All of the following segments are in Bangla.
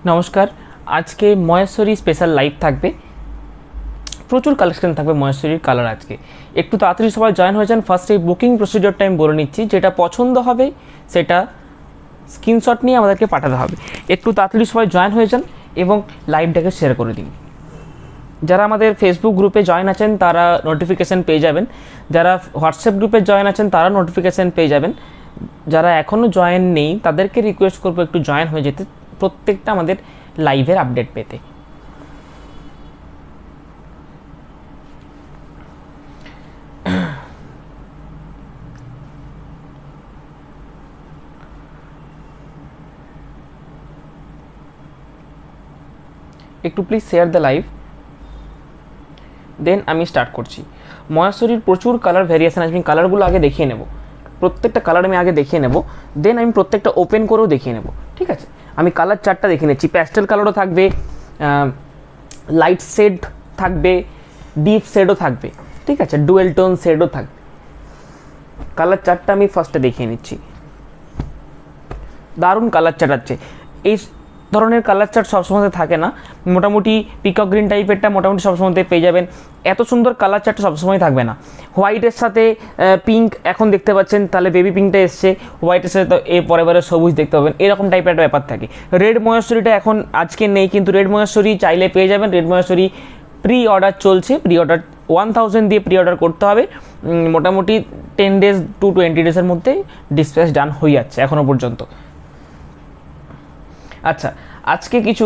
নমস্কার, আজকে মহেশ্বরী স্পেশাল লাইভ থাকবে। প্রচুর কালেকশন থাকবে মহেশ্বরীর কালার। আজকে একটু তাড়াতাড়ি সবাই জয়েন হয়ে যান। ফার্স্টে বুকিং প্রসিডিওরটা আমি বলে নিচ্ছি, যেটা পছন্দ হবে সেটা স্ক্রিনশট নিয়ে আমাদেরকে পাঠাতে হবে। একটু তাড়াতাড়ি সবাই জয়েন হয়ে যান এবং লাইভটাকে শেয়ার করে দিন। যারা আমাদের ফেসবুক গ্রুপে জয়েন আছেন তারা নোটিফিকেশান পেয়ে যাবেন, যারা হোয়াটসঅ্যাপ গ্রুপে জয়েন আছেন তারা নোটিফিকেশান পেয়ে যাবেন। যারা এখনও জয়েন নেই তাদেরকে রিকোয়েস্ট করবো একটু জয়েন হয়ে যেতে, প্রত্যেকটা আমাদের লাইভের আপডেট পেতে। একটু প্লিজ শেয়ার দ্য লাইভ, দেন আমি স্টার্ট করছি। মহেশ্বরীর প্রচুর কালার ভ্যারিয়েশন আছে, আমি কালারগুলো আগে দেখিয়ে নেব। প্রত্যেকটা কালার আমি আগে দেখিয়ে নেব, দেন আমি প্রত্যেকটা ওপেন করেও দেখিয়ে নেব। ঠিক আছে, আমি কালার চার্টটা দেখে নিচ্ছি। প্যাস্টেল কালারও থাকবে, লাইট শেড থাকবে, ডিপ শেডও থাকবে। ঠিক আছে, ডুয়েল টোন শেডও থাকবে। কালার চার্টটা আমি ফার্স্টে দেখিয়ে নিচ্ছি। দারুণ কালার চার্ট আছে। এই ধরনের কালার চার্ট সবসময় থাকে না, মোটামুটি পিকক গ্রিন টাইপেরটা মোটামুটি সবসময় পেয়ে যাবেন। এত সুন্দর কালার চার্ট সবসময় থাকবে না। হোয়াইটের সাথে পিঙ্ক এখন দেখতে পাচ্ছেন, তাহলে বেবি পিঙ্কটা এসছে, হোয়াইটের সাথে তো পরেবারে সবুজ দেখতে পাবেন, এরকম টাইপের একটা ব্যাপার থাকে। রেড মহেশ্বরীটা এখন আজকে নেই, কিন্তু রেড মহেশ্বরী চাইলে পেয়ে যাবেন। রেড মহেশ্বরী প্রি অর্ডার চলছে, প্রি অর্ডার 1000 দিয়ে প্রি অর্ডার করতে হবে। মোটামুটি 10 days to 20 days মধ্যে ডিসপ্যাচ ডান হয়ে যাচ্ছে এখনও পর্যন্ত। আচ্ছা, আজকে কিছু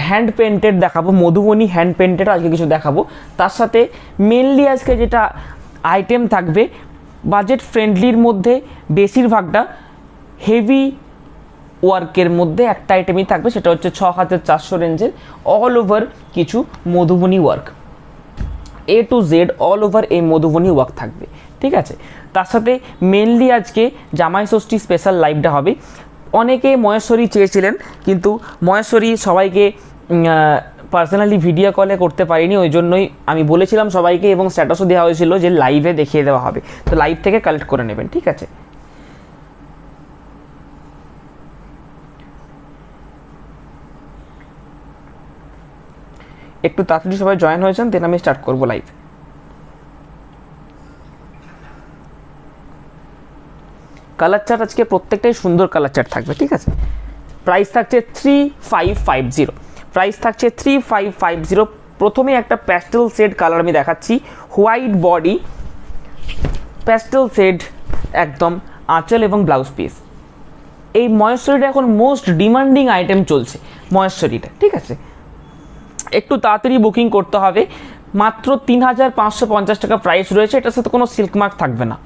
হ্যান্ড পেন্টেড দেখাবো, মধুবনী হ্যান্ড পেন্টেড আজকে কিছু দেখাবো। তার সাথে মেনলি আজকে যেটা আইটেম থাকবে বাজেট ফ্রেন্ডলির মধ্যে, বেশিরভাগটা হেভি ওয়ার্কের মধ্যে একটা আইটেমই থাকবে, সেটা হচ্ছে 6400 রেঞ্জের অল ওভার কিছু Madhubani work, A to Z all over এই মধুবনী ওয়ার্ক থাকবে। ঠিক আছে, তার সাথে মেনলি আজকে জামাই ষষ্ঠী স্পেশাল লাইভটা হবে। অনেকে মহেশ্বরী চেয়েছিলেন, কিন্তু মহেশ্বরী সবাইকে পার্সোনালি ভিডিও কলে করতে পারিনি, ওই জন্যই আমি বলেছিলাম সবাইকে, এবং স্ট্যাটাসও দেওয়া হয়েছিল যে লাইভে দেখিয়ে দেওয়া হবে। তো লাইভ থেকে কালেক্ট করে নেবেন। ঠিক আছে, একটু তাড়াতাড়ি সবাই জয়েন হয়েছেন, দেন আমি স্টার্ট করবো লাইভ। কালার চার্ট আজকে প্রত্যেকটাই সুন্দর কালার চার্ট থাকবে। ঠিক আছে, প্রাইস থাকছে 3550, প্রাইস থাকছে 3550। প্রথমে একটা প্যাস্টেল শেড কালার আমি দেখাচ্ছি, হোয়াইট বডি প্যাস্টেল শেড, একদম আঁচল এবং ব্লাউজ পিস। এই মহেশ্বরীটা এখন মোস্ট ডিমান্ডিং আইটেম চলছে মহেশ্বরীটা। ঠিক আছে, একটু তাড়াতাড়ি বুকিং করতে হবে। মাত্র 3550 টাকা প্রাইস রয়েছে, এটার সাথে কোনো সিল্ক মার্ক থাকবে না।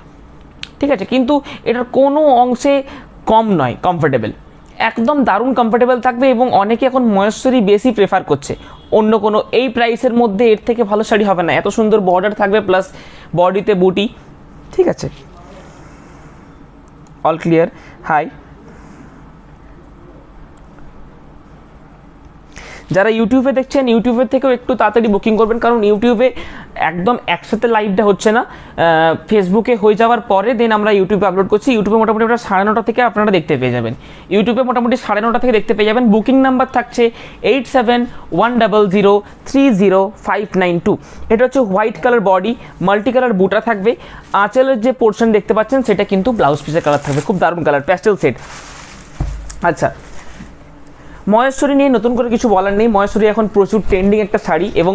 ঠিক আছে, কিন্তু এটার কোনো অংশে কম নয়, কমফোর্টেবল, একদম দারুণ কমফোর্টেবল থাকবে। এবং অনেকে এখন মহেশ্বরী বেশি প্রেফার করছে, অন্য কোনো এই প্রাইসের মধ্যে এর থেকে ভালো শাড়ি হবে না। এত সুন্দর বর্ডার থাকবে, প্লাস বডিতে বুটি। ঠিক আছে, অল ক্লিয়ার। হাই, যারা ইউটিউবে দেখছেন ইউটিউবের থেকেও একটু তাড়াতাড়ি বুকিং করবেন, কারণ ইউটিউবে একদম একসাথে লাইভটা হচ্ছে না, ফেসবুকে হয়ে যাওয়ার পরে দেন আমরা ইউটিউবে আপলোড করছি। ইউটিউবে মোটামুটি আপনারা 9:30 থেকে আপনারা দেখতে পেয়ে যাবেন, ইউটিউবে মোটামুটি 9:30 থেকে দেখতে পেয়ে যাবেন। বুকিং নাম্বার থাকছে 8710030592। এটা হচ্ছে white colour body, multi colour বুটা থাকবে। আঁচলের যে পোর্শন দেখতে পাচ্ছেন সেটা কিন্তু ব্লাউজ পিসের কালার থাকবে, খুব দারুণ কালার, প্যাস্টেল শেড। আচ্ছা, মহেশ্বরী নিয়ে নতুন করে কিছু বলার নেই। মহেশ্বরী এখন প্রচুর ট্রেন্ডিং একটা শাড়ি এবং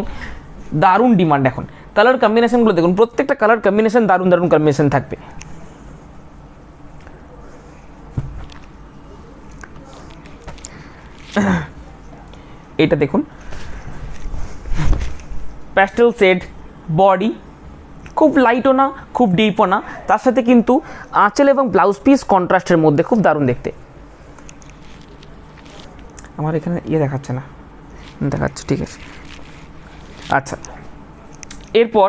দারুণ ডিমান্ড এখন। কালার কম্বিনেশনগুলো দেখুন, প্রত্যেকটা কালার কম্বিনেশন দারুণ দারুণ কম্বিনেশন থাকবে। এটা দেখুন, প্যাস্টেল শেড বডি, খুব লাইটও না খুব ডিপও না, তার সাথে কিন্তু আঁচল এবং ব্লাউজ পিস কন্ট্রাস্টের মধ্যে, খুব দারুণ দেখতে। আমার এখানে দেখাচ্ছে না, দেখাচ্ছে, ঠিক আছে। আচ্ছা, এরপর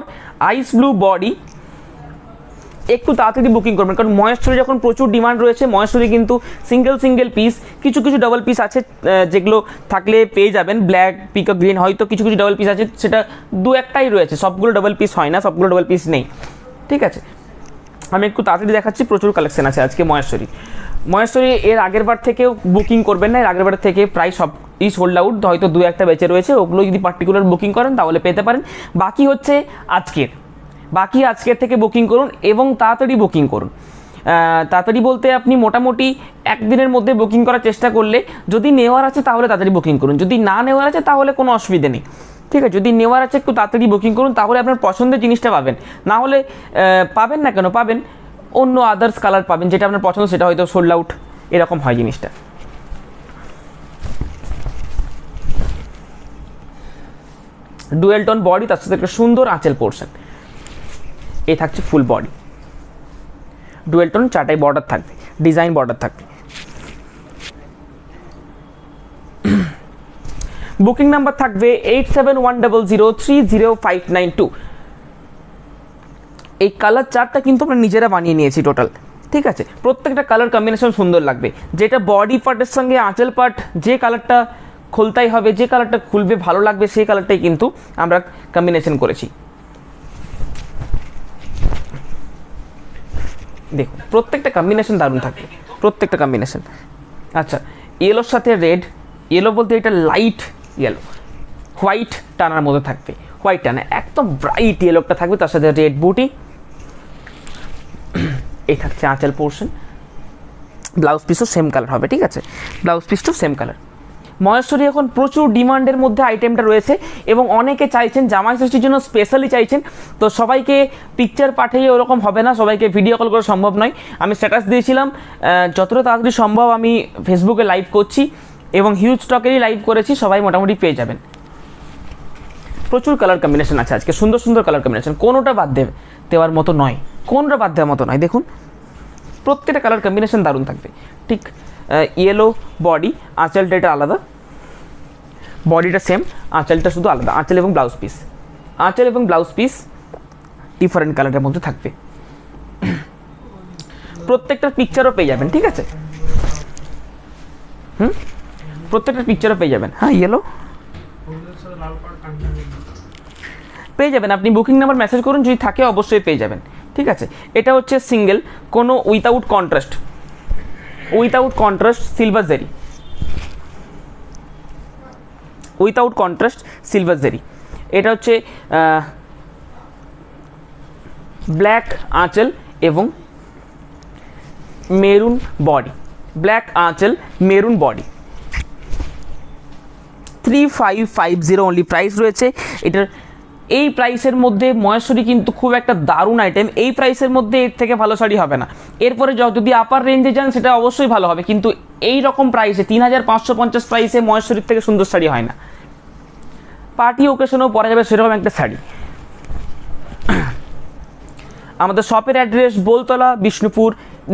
আইস ব্লু বডি, একটু তাড়াতাড়ি বুকিং করবেন, কারণ মহেশ্বরী যখন প্রচুর ডিমান্ড রয়েছে। মহেশ্বরী কিন্তু সিঙ্গেল পিস, কিছু কিছু ডাবল পিস আছে, যেগুলো থাকলে পেয়ে যাবেন। ব্ল্যাক, পিকক গ্রিন, হয়তো কিছু কিছু ডাবল পিস আছে, সেটা দু একটাই রয়েছে, সবগুলো ডাবল পিস হয় না, সবগুলো ডাবল পিস নেই। ঠিক আছে, আমি একটু তাড়াতাড়ি দেখাচ্ছি, প্রচুর কালেকশন আছে আজকে মহেশ্বরী। মহেশ্বরী এর আগের বার থেকেও বুকিং করবেন না, এর আগের বার থেকে প্রায় সব সোল্ড আউট, হয়তো 2-1টা বেঁচে রয়েছে, ওগুলো যদি পার্টিকুলার বুকিং করেন তাহলে পেতে পারেন। বাকি হচ্ছে আজকের থেকে বুকিং করুন এবং তাড়াতাড়ি বুকিং করুন। তাড়াতাড়ি বলতে আপনি মোটামুটি একদিনের মধ্যে বুকিং করার চেষ্টা করলে, যদি নেওয়ার আছে তাহলে তাড়াতাড়ি বুকিং করুন, যদি না নেওয়ার আছে তাহলে কোনো অসুবিধে নেই, ঠিক আছে। যদি নেওয়ার আছে একটু তাড়াতাড়ি বুকিং করুন, তাহলে আপনার পছন্দের জিনিসটা পাবেন। না হলে পাবেন না কেন, পাবেন অন্য আদার্স কালার পাবেন, যেটা আপনার পছন্দ সেটা হয়তো সোল্ড আউট, এরকম হয় জিনিসটা। ডুয়েল টোন বডি, তার সাথে একটা সুন্দর আঁচল পোর্শন, এই থাকছে ফুল বডি। ডুয়েল টোন 4টাই বর্ডার থাকবে, ডিজাইন বর্ডার থাকবে। বুকিং নাম্বার থাকবে 8710030592। এই কালার চার্টটা কিন্তু আমরা নিজেরা বানিয়ে নিয়েছি টোটাল, ঠিক আছে। প্রত্যেকটা কালার কম্বিনেশন সুন্দর লাগবে, যেটা বডি পার্টের সঙ্গে আঁচল পার্ট, যে কালারটা খুলতেই হবে, যে কালারটা খুলবে ভালো লাগবে, সেই কালারটাই কিন্তু আমরা কম্বিনেশন করেছি। দেখুন প্রত্যেকটা কম্বিনেশন দারুণ থাকবে, প্রত্যেকটা কম্বিনেশন। আচ্ছা, ইয়েলোর সাথে রেড, ইয়েলো বলতে এটা লাইট ইয়েলো, হোয়াইট টানার মধ্যে থাকবে, হোয়াইট টানা একদম ব্রাইট ইয়েলোটা থাকবে, তার সাথে রেড বুটি। এই থাকছে আঁচল পোর্শন, ব্লাউজ পিসও সেম কালার হবে, ঠিক আছে, ব্লাউজ পিসটাও সেম কালার। মহেশ্বরী এখন প্রচুর ডিমান্ডের মধ্যে আইটেমটা রয়েছে এবং অনেকে চাইছেন, জামাই ষষ্ঠীর জন্য স্পেশালি চাইছেন। তো সবাইকে পিকচার পাঠিয়ে ওরকম হবে না, সবাইকে ভিডিও কল করা সম্ভব নয়। আমি স্ট্যাটাস দিয়েছিলাম, যতটা তাড়াতাড়ি সম্ভব আমি ফেসবুকে লাইভ করছি এবং হিউজ স্টকেরই লাইভ করেছি, সবাই মোটামুটি পেয়ে যাবেন। প্রচুর কালার কম্বিনেশন আছে আজকে, সুন্দর সুন্দর কালার কম্বিনেশন, কোনোটা বাদ দেওয়ার মতো নয়, কোনোটা বাদ দেওয়ার মতো নয়। দেখুন প্রত্যেকটা কালার কম্বিনেশন দারুণ থাকবে। ঠিক ইয়েলো বডি, আঁচলটা এটা আলাদা, বডিটা সেম, আঁচলটা শুধু আলাদা, আঁচল এবং ব্লাউজ পিস ডিফারেন্ট কালারের মধ্যে থাকবে। প্রত্যেকটার পিকচারও পেয়ে যাবেন, ঠিক আছে, প্রত্যেকটার পিকচারও পেয়ে যাবেন। হ্যাঁ, ইয়েলো পেয়ে যাবেন, আপনি বুকিং নাম্বার মেসেজ করুন, যদি থাকে অবশ্যই পেয়ে যাবেন, ঠিক আছে। এটা হচ্ছে সিঙ্গেল, কোনো without contrast silver Jerry, without contrast silver Jerry. এটা হচ্ছে ব্ল্যাক আঁচল এবং মেরুন বডি, ব্ল্যাক আঁচল মেরুন বডি। 3550 অনলি প্রাইস রয়েছে এটার। এই প্রাইসের মধ্যে মহেশ্বরী কিন্তু খুব একটা দারুণ আইটেম, এই প্রাইসের মধ্যে এর থেকে ভালো শাড়ি হবে না। এরপরে যদি আপার রেঞ্জে যান সেটা অবশ্যই ভালো হবে, কিন্তু এই রকম প্রাইসে 3550 প্রাইসে মহেশ্বরীর থেকে সুন্দর শাড়ি হয় না। পার্টি ওকেশনেও পরা যাবে সেরকম একটা শাড়ি। আমাদের শপের অ্যাড্রেস বোলতলা বিষ্ণুপুর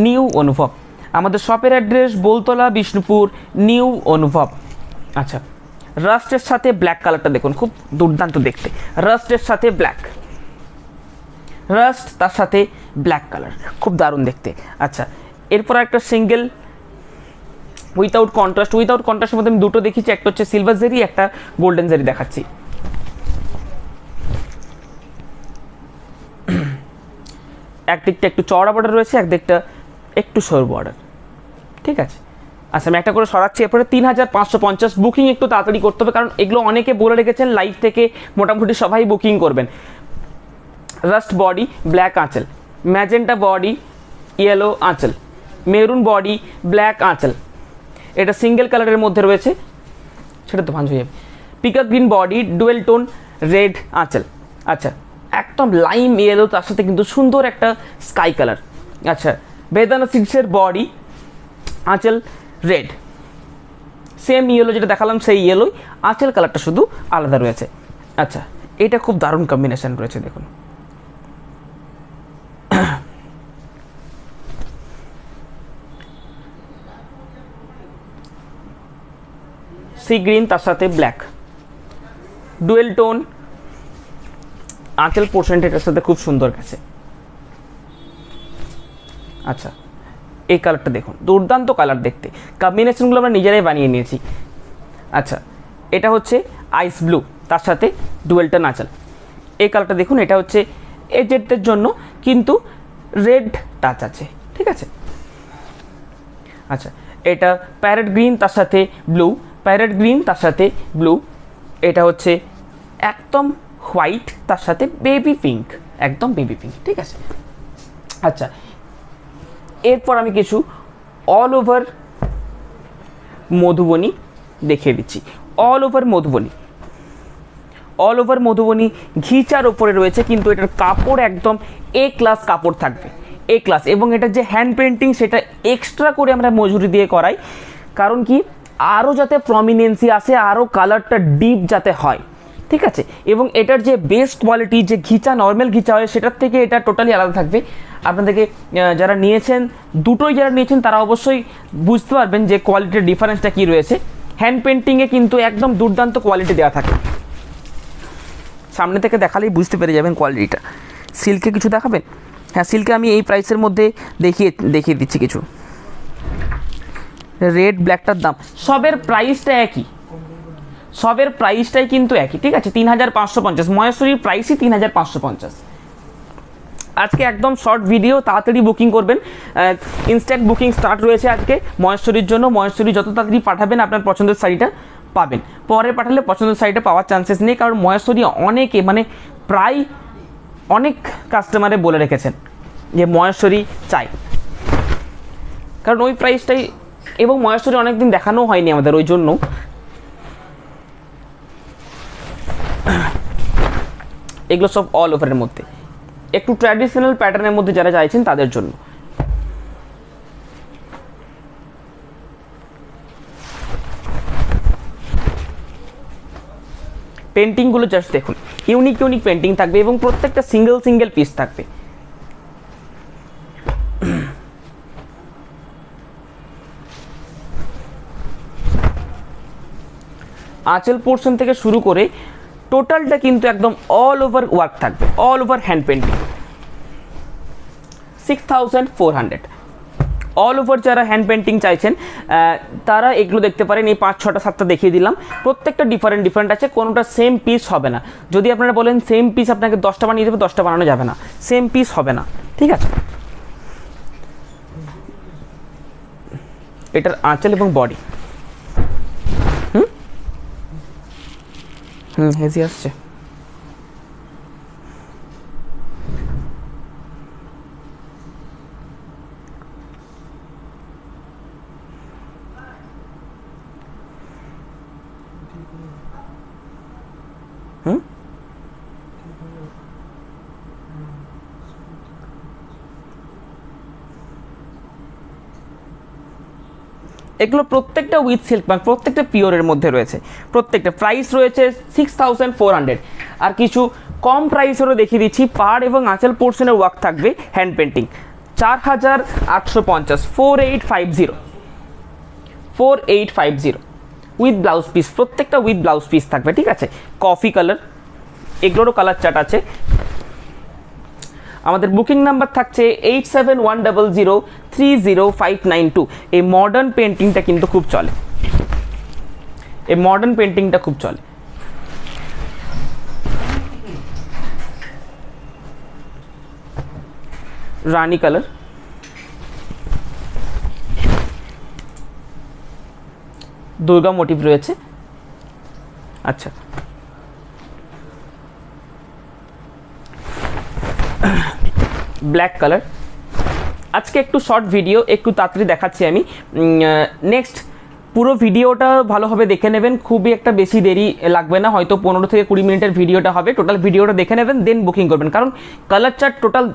নিউ অনুভব, আমাদের শপের অ্যাড্রেস বোলতলা বিষ্ণুপুর নিউ অনুভব। আচ্ছা, রাস্টের সাথে ব্ল্যাক কালারটা দেখুন, খুব দুর্দান্ত দেখতে, রাস্টের সাথে ব্ল্যাক, রাস্ট তার সাথে ব্ল্যাক কালার, খুব দারুণ দেখতে। আচ্ছা, এরপর একটা সিঙ্গেল উইথাউট কন্ট্রাস্টের মধ্যে আমি দুটো দেখিয়েছি, একটা হচ্ছে সিলভার জেরি, একটা গোল্ডেন জেরি দেখাচ্ছি। একদিকটা একটু চওড়া বর্ডার রয়েছে, একদিকটা একটু সরু বর্ডার, ঠিক আছে। আচ্ছা, আমি একটা করে সরাচ্ছি। এরপরে 3550 বুকিং একটু তাড়াতাড়ি করতে হবে, কারণ এগুলো অনেকে বলে রেখেছেন লাইভ থেকে, মোটামুটি সবাই বুকিং করবেন। রাস্ট বডি, ব্ল্যাক আঁচল, ম্যাজেন্টা বডি, ইয়েলো আঁচল, মেরুন বডি, ব্ল্যাক আঁচল। এটা সিঙ্গেল কালারের মধ্যে রয়েছে, সেটা তো ভাঁজ হয়ে যাবে। Peacock green body, dual tone red আঁচল। আচ্ছা, একদম লাইম ইয়েলো, তার সাথে কিন্তু সুন্দর একটা স্কাই কালার। আচ্ছা, বেদানা সিল্কসের বডি, আঁচল রেড, সেম ইয়েলো যেটা দেখালাম সেই ইয়েলোই, আঁচল কালারটা শুধু আলাদা রয়েছে। আচ্ছা, এটা খুব দারুণ কম্বিনেশন রয়েছে, দেখুন সি গ্রিন তার সাথে ব্ল্যাক, ডুয়েল টোন আঁচল পোর্শন, এটার সাথে খুব সুন্দর গেছে। আচ্ছা, এই কালারটা দেখুন, দুর্দান্ত কালার দেখতে, কম্বিনেশনগুলো আমরা নিজেরাই বানিয়ে নিয়েছি। আচ্ছা, এটা হচ্ছে আইস ব্লু, তার সাথে ডুয়েল টোন আঁচল। এই কালারটা দেখুন, এটা হচ্ছে এজেডদের জন্য, কিন্তু রেড টাচ আছে, ঠিক আছে। আচ্ছা, এটা প্যারেট গ্রিন তার সাথে ব্লু, প্যারেট গ্রিন তার সাথে ব্লু, এটা হচ্ছে একদম হোয়াইট তার সাথে বেবি পিঙ্ক, একদম বেবি পিঙ্ক, ঠিক আছে। আচ্ছা, এরপর আমি কিছু অল ওভার মধুবনী দেখিয়ে দিচ্ছি। অল ওভার মধুবনী ঘিচার ওপরে রয়েছে, কিন্তু এটার কাপড় একদম এ ক্লাস কাপড় থাকবে, এ ক্লাস। এবং এটা যে হ্যান্ড পেন্টিং সেটা এক্সট্রা করে আমরা মজুরি দিয়ে করাই, কারণ কি আরও যাতে প্রমিনেন্সি আসে, আরও কালারটা ডিপ যাতে হয়, ঠিক আছে। এবং এটার যে বেস্ট কোয়ালিটি, যে ঘিচা নর্মাল ঘিচা হয় সেটার থেকে এটা টোটালি আলাদা থাকবে। আপনাদেরকে যারা নিয়েছেন, দুটোই যারা নিয়েছেন তারা অবশ্যই বুঝতে পারবেন যে কোয়ালিটির ডিফারেন্সটা কী রয়েছে। হ্যান্ড পেন্টিংয়ে কিন্তু একদম দুর্দান্ত কোয়ালিটি দেওয়া থাকে, সামনে থেকে দেখালেই বুঝতে পেরে যাবেন কোয়ালিটিটা। সিল্কে কিছু দেখাবেন? হ্যাঁ, সিল্কে আমি এই প্রাইসের মধ্যে দেখিয়ে দিচ্ছি কিছু। রেড ব্ল্যাকটার দাম, সবের প্রাইসটাই কিন্তু একই, ঠিক আছে, 3550। মহেশ্বরীর প্রাইসই 3550। আজকে একদম শর্ট ভিডিও, তাড়াতাড়ি বুকিং করবেন, ইনস্ট্যান্ট বুকিং স্টার্ট রয়েছে আজকে মহেশ্বরীর জন্য। মহেশ্বরী যত তাড়াতাড়ি পাঠাবেন আপনার পছন্দের শাড়িটা পাবেন, পরে পাঠালে পছন্দের শাড়িটা পাওয়ার চান্সেস নেই, কারণ মহেশ্বরী অনেকে মানে প্রায় অনেক কাস্টমারে বলে রেখেছেন যে মহেশ্বরী চাই, কারণ ওই প্রাইসটাই। এবং মহেশ্বরী অনেকদিন দেখানো হয়নি আমাদের, ওই জন্য। এগুলো সব অল ওভারের মধ্যে, একটু ট্র্যাডিশনাল প্যাটার্নের মধ্যে যারা চাইছেন তাদের জন্য। পেন্টিংগুলো জাস্ট দেখুন, ইউনিক পেন্টিং থাকবে এবং প্রত্যেকটা সিঙ্গেল পিস থাকবে। আঁচল পোর্শন থেকে শুরু করে টোটালটা কিন্তু একদম অল ওভার ওয়ার্ক থাকবে, all over hand painting. 6400। All over যারা হ্যান্ড পেন্টিং চাইছেন তারা এগুলো দেখতে পারেন। এই 5, 6টা 7টা দেখিয়ে দিলাম, প্রত্যেকটা ডিফারেন্ট আছে, কোনোটা সেম পিস হবে না। যদি আপনারা বলেন সেম পিস আপনাকে 10টা বানিয়ে দেবে, 10টা বানানো যাবে না, সেম পিস হবে না, ঠিক আছে। এটার আঁচল এবং বডি হেজি আসছে। এগুলো প্রত্যেকটা উইথ সিল্ক মার্ক, প্রত্যেকটা পিওরের মধ্যে রয়েছে, প্রত্যেকটা প্রাইস রয়েছে 6400। আর কিছু কম প্রাইসেরও দেখিয়ে দিচ্ছি, পাড় এবং আঁচল পোর্শনের ওয়ার্ক থাকবে hand painting, 4850, 4850 with blouse piece, প্রত্যেকটা উইথ ব্লাউজ পিস থাকবে, ঠিক আছে। কফি কালার, এগুলোরও কালার চার্ট আছে। আমাদের বুকিং নাম্বার থাকছে 8710030592। এই মডার্ন পেন্টিংটা কিন্তু খুব চলে, রানী কালার, দুর্গা মোটিভ রয়েছে। আচ্ছা, ব্ল্যাক কালার। আজকে একটু শর্ট ভিডিও, একটু তাড়াতাড়ি দেখাচ্ছি আমি। নেক্সট পুরো ভিডিওটা ভালোভাবে দেখে নেবেন, খুবই একটা বেশি দেরি লাগবে না, হয়তো 15 থেকে 20 মিনিটের ভিডিওটা হবে। টোটাল ভিডিওটা দেখে নেবেন, দেন বুকিং করবেন, কারণ কালার চার্ট টোটাল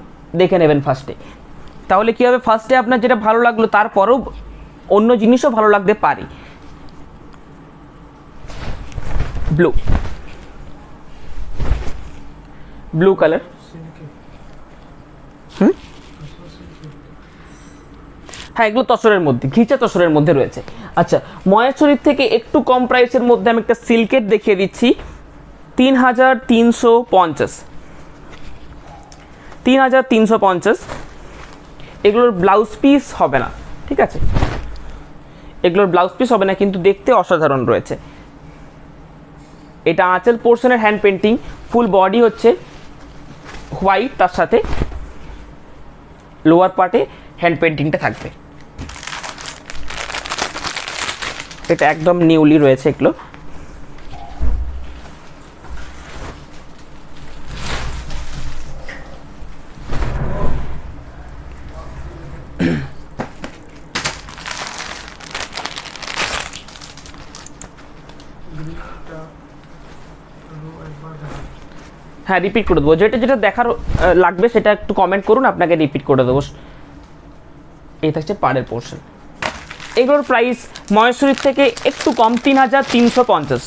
দেখে নেবেন ফার্স্টে। তাহলে কী হবে, ফার্স্টে আপনার যেটা ভালো লাগলো তারপরেও অন্য জিনিসও ভালো লাগতে পারে। ব্লু কালার, হ্যাঁ এগুলো তসরের মধ্যে, ঘিচা তসরের মধ্যে রয়েছে। আচ্ছা, মহেশ্বরীর থেকে একটু কম প্রাইসের মধ্যে আমি একটা সিল্কের দেখিয়ে দিচ্ছি, 3350, 3350। এগুলোর ব্লাউজ পিস হবে না, ঠিক আছে, এগুলোর ব্লাউজ পিস হবে না, কিন্তু দেখতে অসাধারণ রয়েছে। এটা আঁচল পোর্শনের হ্যান্ড পেন্টিং, ফুল বডি হচ্ছে হোয়াইট, তার সাথে লোয়ার পার্টে হ্যান্ড পেন্টিংটা থাকবে। এটা একদম নিউলি রয়েছে এগুলো। হ্যাঁ রিপিট করে দেবো, যেটা যেটা দেখার লাগবে সেটা একটু কমেন্ট করুন, আপনাকে রিপিট করে দেবো। এই থাকছে পাড়ের পোর্শন। এগুলোর প্রাইস মহেশ্বরীর থেকে একটু কম, 3350।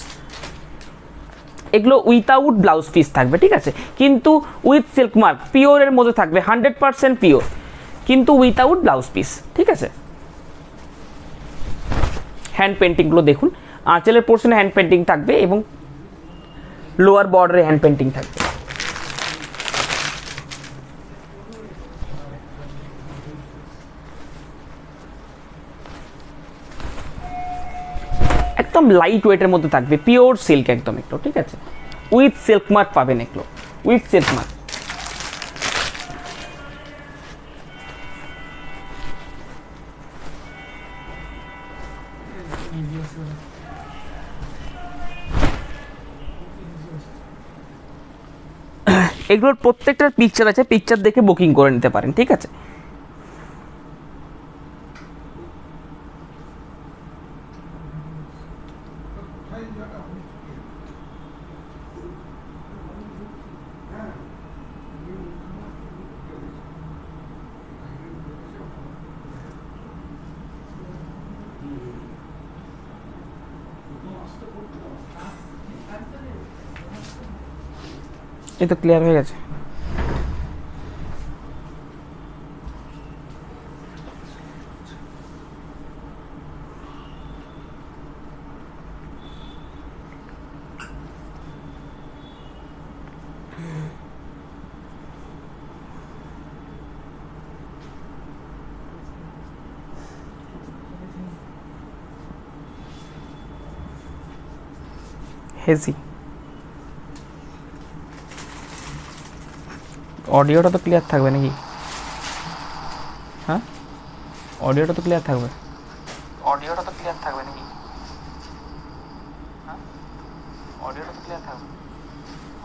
এগুলো উইথাউট ব্লাউজ পিস থাকবে, ঠিক আছে, কিন্তু উইথ সিল্ক মার্ক, পিওরের মধ্যে থাকবে, 100% পিওর, কিন্তু উইথাউট ব্লাউজ পিস, ঠিক আছে। হ্যান্ড পেন্টিংগুলো দেখুন, আঁচলের পোর্শনে হ্যান্ড পেন্টিং থাকবে এবং লোয়ার বর্ডারে হ্যান্ড পেন্টিং থাকবে। একদম লাইট ওয়েটের মধ্যে থাকবে, পিওর সিল্ক একদম এগুলো, ঠিক আছে, উইথ সিল্ক মার্ক পাবেন এগুলো, উইথ সিল্ক মার্ক। এগুলোর প্রত্যেকটার পিকচার আছে, পিকচার দেখে বুকিং করে নিতে পারেন, ঠিক আছে। এই তো ক্লিয়ার হয়ে গেছে। হেজি অডিওটা তো ক্লিয়ার থাকবে নাকি? হ্যাঁ অডিওটা তো ক্লিয়ার থাকবে, অডিওটা তো ক্লিয়ার থাকবে নাকি? হ্যাঁ অডিওটা তো ক্লিয়ার থাকবে,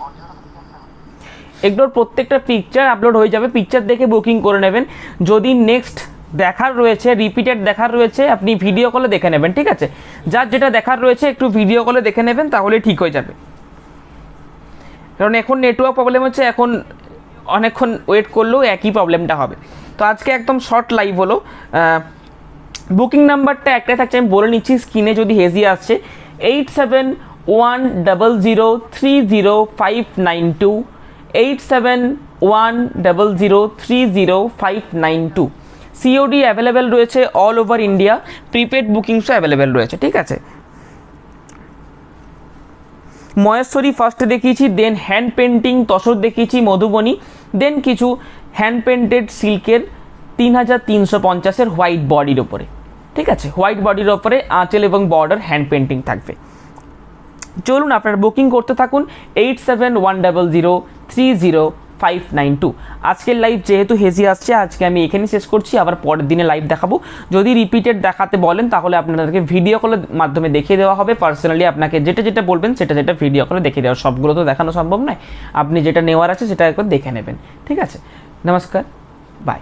অডিওটা তো ক্লিয়ার থাকবে। এগুলোর প্রত্যেকটা পিকচার আপলোড হয়ে যাবে, পিকচার দেখে বুকিং করে নেবেন। যদি নেক্সট দেখার রয়েছে, রিপিটেড দেখার রয়েছে, আপনি ভিডিও কলে দেখে নেবেন, ঠিক আছে। যার যেটা দেখার রয়েছে একটু ভিডিও কলে দেখে নেবেন, তাহলে ঠিক হয়ে যাবে। কারণ এখন নেটওয়ার্ক প্রবলেম হচ্ছে, এখন অনেকক্ষণ ওয়েট করলেও একই প্রবলেমটা হবে। তো আজকে একদম শর্ট লাইভ হলো। বুকিং নাম্বারটা একটাই থাকছে, আমি বলে নিচ্ছি, স্ক্রিনে যদি হেজি আসছে 8710030592, 8710030592। সিওডি অ্যাভেলেবেল রয়েছে অল ওভার ইন্ডিয়া, প্রিপেড বুকিংসও অ্যাভেলেবেল রয়েছে, ঠিক আছে। মহেশ্বরী ফার্স্টে দেখিয়েছি, দেন হ্যান্ড পেন্টিং তসর দেখিয়েছি, মধুবনী, দেন কিছু হ্যান্ড পেন্টেড সিল্কের 3350-এর হোয়াইট বডির ওপরে, ঠিক আছে, হোয়াইট বডির ওপরে আঁচল এবং বর্ডার হ্যান্ড পেন্টিং থাকবে। চলুন আপনারা বুকিং করতে থাকুন 8710030592। আজকের লাইভ যেহেতু হেজি আসছে, আজকে আমি এখানেই শেষ করছি, আবার পরের দিনে লাইভ দেখাবো। যদি রিপিটেড দেখাতে বলেন তাহলে আপনাদেরকে ভিডিও কলের মাধ্যমে দেখিয়ে দেওয়া হবে। পার্সোনালি আপনাকে যেটা যেটা বলবেন সেটা যেটা ভিডিও কলে দেখিয়ে দেওয়া, সবগুলো তো দেখানো সম্ভব নয়, আপনি যেটা নেওয়ার আছে সেটা একবার দেখে নেবেন, ঠিক আছে। নমস্কার, বাই।